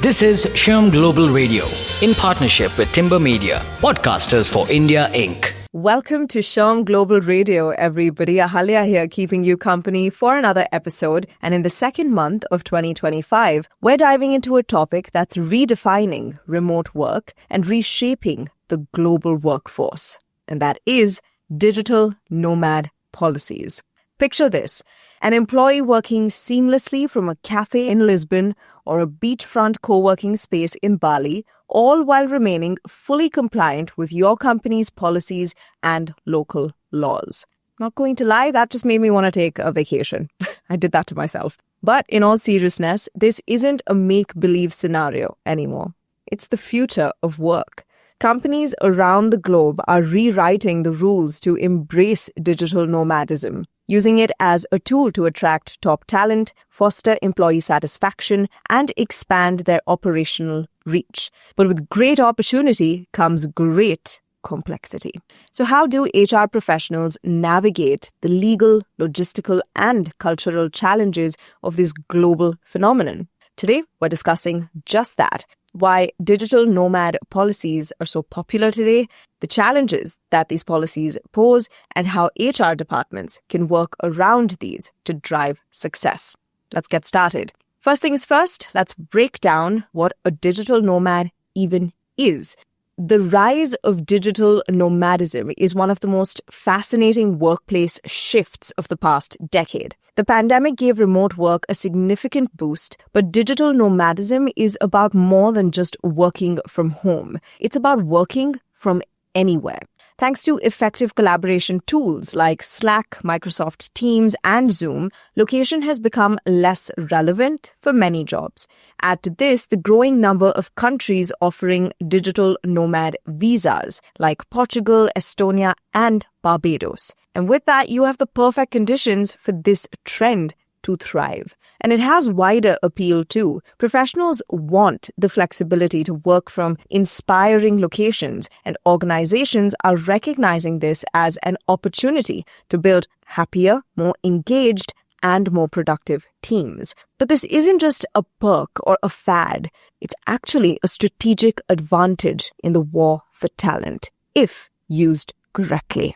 This is Shyam Global Radio in partnership with Timber Media, Podcasters for India Inc. Welcome to Shyam Global Radio, everybody. Ahalya here, keeping you company for another episode. And in the second month of 2025, we're diving into a topic that's redefining remote work and reshaping the global workforce. And that is digital nomad policies. Picture this: an employee working seamlessly from a café in Lisbon or a beachfront coworking space in Bali, all while remaining fully compliant with your company's policies and local laws. Not going to lie, that just made me want to take a vacation. I did that to myself. But in all seriousness, this isn't a make-believe scenario anymore. It's the future of work. Companies around the globe are rewriting the rules to embrace digital nomadism, using it as a tool to attract top talent, foster employee satisfaction, and expand their operational reach. But with great opportunity comes great complexity. So how do HR professionals navigate the legal, logistical, and cultural challenges of this global phenomenon? Today, we're discussing just that. Why digital nomad policies are so popular today, the challenges that these policies pose, and how HR departments can work around these to drive success. Let's get started. First things first, let's break down what a digital nomad even is. The rise of digital nomadism is one of the most fascinating workplace shifts of the past decade. The pandemic gave remote work a significant boost, but digital nomadism is about more than just working from home. It's about working from anywhere. Thanks to effective collaboration tools like Slack, Microsoft Teams, and Zoom, location has become less relevant for many jobs. Add to this the growing number of countries offering digital nomad visas like Portugal, Estonia, and Barbados. And with that, you have the perfect conditions for this trend to thrive. And it has wider appeal too. Professionals want the flexibility to work from inspiring locations, and organizations are recognizing this as an opportunity to build happier, more engaged, and more productive teams. But this isn't just a perk or a fad. It's actually a strategic advantage in the war for talent, if used correctly.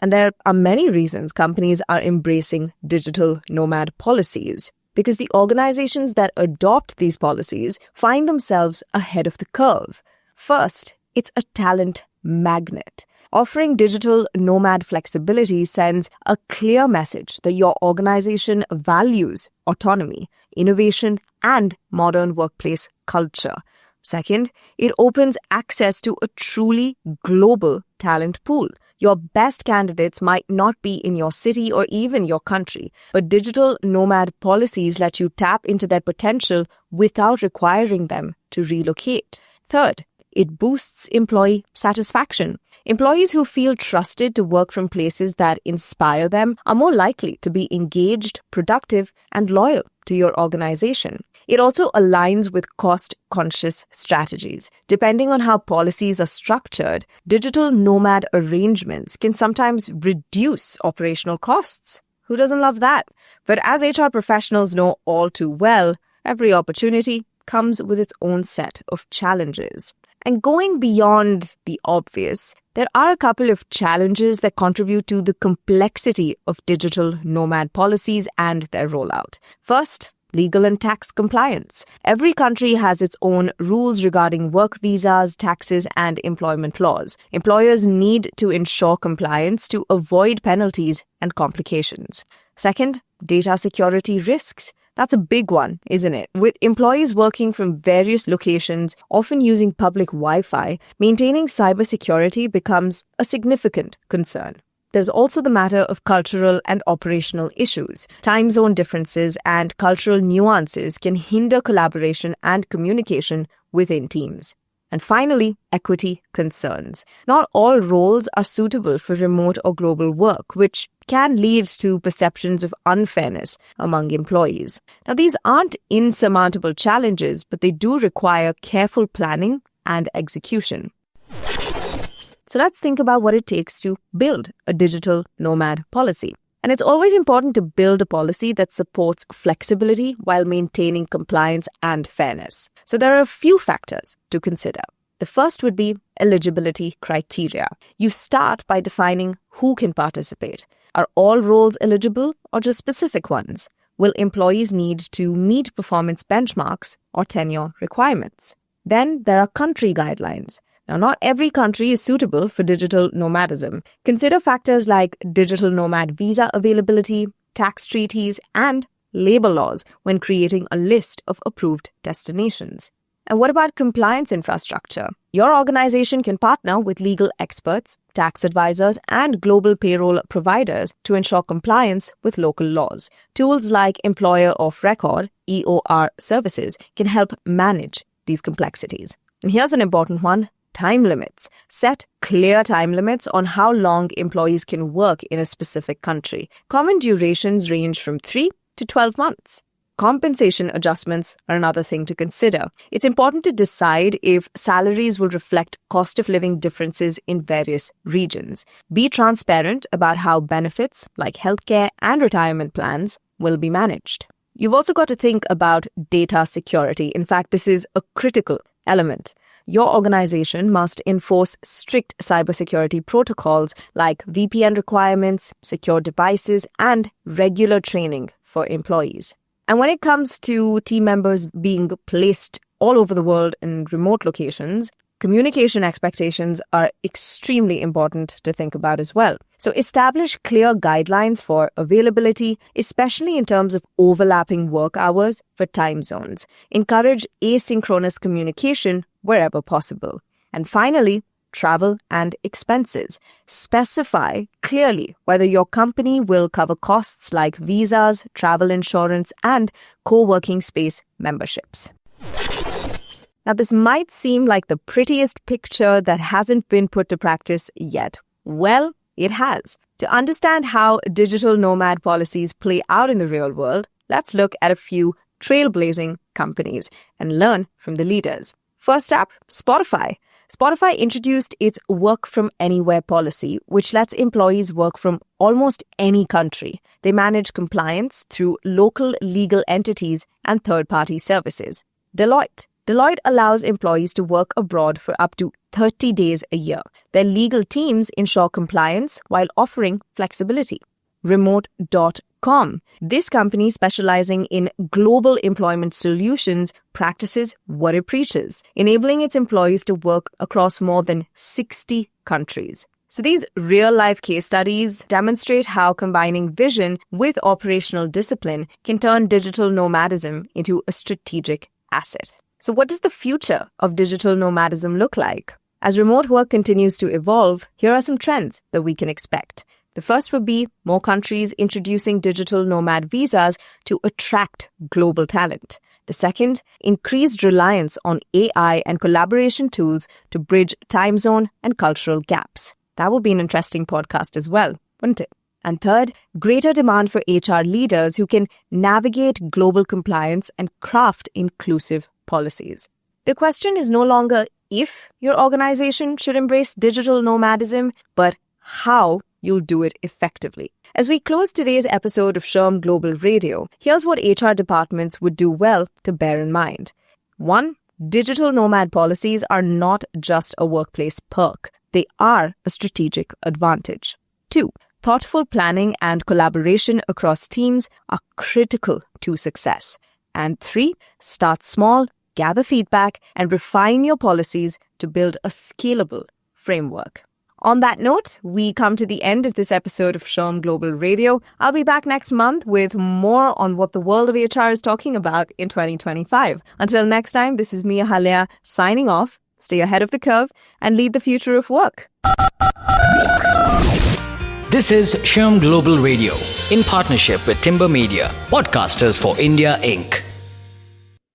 And there are many reasons companies are embracing digital nomad policies, because the organizations that adopt these policies find themselves ahead of the curve. First, it's a talent magnet. Offering digital nomad flexibility sends a clear message that your organization values autonomy, innovation, and modern workplace culture. Second, it opens access to a truly global talent pool. Your best candidates might not be in your city or even your country, but digital nomad policies let you tap into their potential without requiring them to relocate. Third, it boosts employee satisfaction. Employees who feel trusted to work from places that inspire them are more likely to be engaged, productive, and loyal to your organization. It also aligns with cost-conscious strategies. Depending on how policies are structured, digital nomad arrangements can sometimes reduce operational costs. Who doesn't love that? But as HR professionals know all too well, every opportunity comes with its own set of challenges. And going beyond the obvious, there are a couple of challenges that contribute to the complexity of digital nomad policies and their rollout. First, legal and tax compliance. Every country has its own rules regarding work visas, taxes, and employment laws. Employers need to ensure compliance to avoid penalties and complications. Second, data security risks. That's a big one, isn't it? With employees working from various locations, often using public Wi-Fi, maintaining cybersecurity becomes a significant concern. There's also the matter of cultural and operational issues. Time zone differences and cultural nuances can hinder collaboration and communication within teams. And finally, equity concerns. Not all roles are suitable for remote or global work, which can lead to perceptions of unfairness among employees. Now, these aren't insurmountable challenges, but they do require careful planning and execution. So let's think about what it takes to build a digital nomad policy. And it's always important to build a policy that supports flexibility while maintaining compliance and fairness. So there are a few factors to consider. The first would be eligibility criteria. You start by defining who can participate. Are all roles eligible or just specific ones? Will employees need to meet performance benchmarks or tenure requirements? Then there are country guidelines. Now, not every country is suitable for digital nomadism. Consider factors like digital nomad visa availability, tax treaties, and labor laws when creating a list of approved destinations. And what about compliance infrastructure? Your organization can partner with legal experts, tax advisors, and global payroll providers to ensure compliance with local laws. Tools like Employer of Record, EOR services, can help manage these complexities. And here's an important one: time limits. Set clear time limits on how long employees can work in a specific country. Common durations range from 3 to 12 months. Compensation adjustments are another thing to consider. It's important to decide if salaries will reflect cost of living differences in various regions. Be transparent about how benefits like healthcare and retirement plans will be managed. You've also got to think about data security. In fact, this is a critical element. Your organization must enforce strict cybersecurity protocols like VPN requirements, secure devices, and regular training for employees. And when it comes to team members being placed all over the world in remote locations, communication expectations are extremely important to think about as well. So establish clear guidelines for availability, especially in terms of overlapping work hours for time zones. Encourage asynchronous communication wherever possible. And finally, travel and expenses. Specify clearly whether your company will cover costs like visas, travel insurance, and co-working space memberships. Now, this might seem like the prettiest picture that hasn't been put to practice yet. Well, it has. To understand how digital nomad policies play out in the real world, let's look at a few trailblazing companies and learn from the leaders. First up, Spotify. Spotify introduced its work from anywhere policy, which lets employees work from almost any country. They manage compliance through local legal entities and third-party services. Deloitte allows employees to work abroad for up to 30 days a year. Their legal teams ensure compliance while offering flexibility. Remote.com. This company, specializing in global employment solutions, practices what it preaches, enabling its employees to work across more than 60 countries. So these real-life case studies demonstrate how combining vision with operational discipline can turn digital nomadism into a strategic asset. So what does the future of digital nomadism look like? As remote work continues to evolve, here are some trends that we can expect. The first would be more countries introducing digital nomad visas to attract global talent. The second, increased reliance on AI and collaboration tools to bridge time zone and cultural gaps. That would be an interesting podcast as well, wouldn't it? And third, greater demand for HR leaders who can navigate global compliance and craft inclusive policies. The question is no longer if your organization should embrace digital nomadism, but how you'll do it effectively. As we close today's episode of Sherm Global Radio, here's what HR departments would do well to bear in mind. 1. Digital nomad policies are not just a workplace perk. They are a strategic advantage. 2. Thoughtful planning and collaboration across teams are critical to success. And 3. Start small, gather feedback, and refine your policies to build a scalable framework. On that note, we come to the end of this episode of Sherm Global Radio. I'll be back next month with more on what the world of HR is talking about in 2025. Until next time, this is Mia Halia signing off. Stay ahead of the curve and lead the future of work. This is Sherm Global Radio in partnership with Timber Media, Podcasters for India, Inc.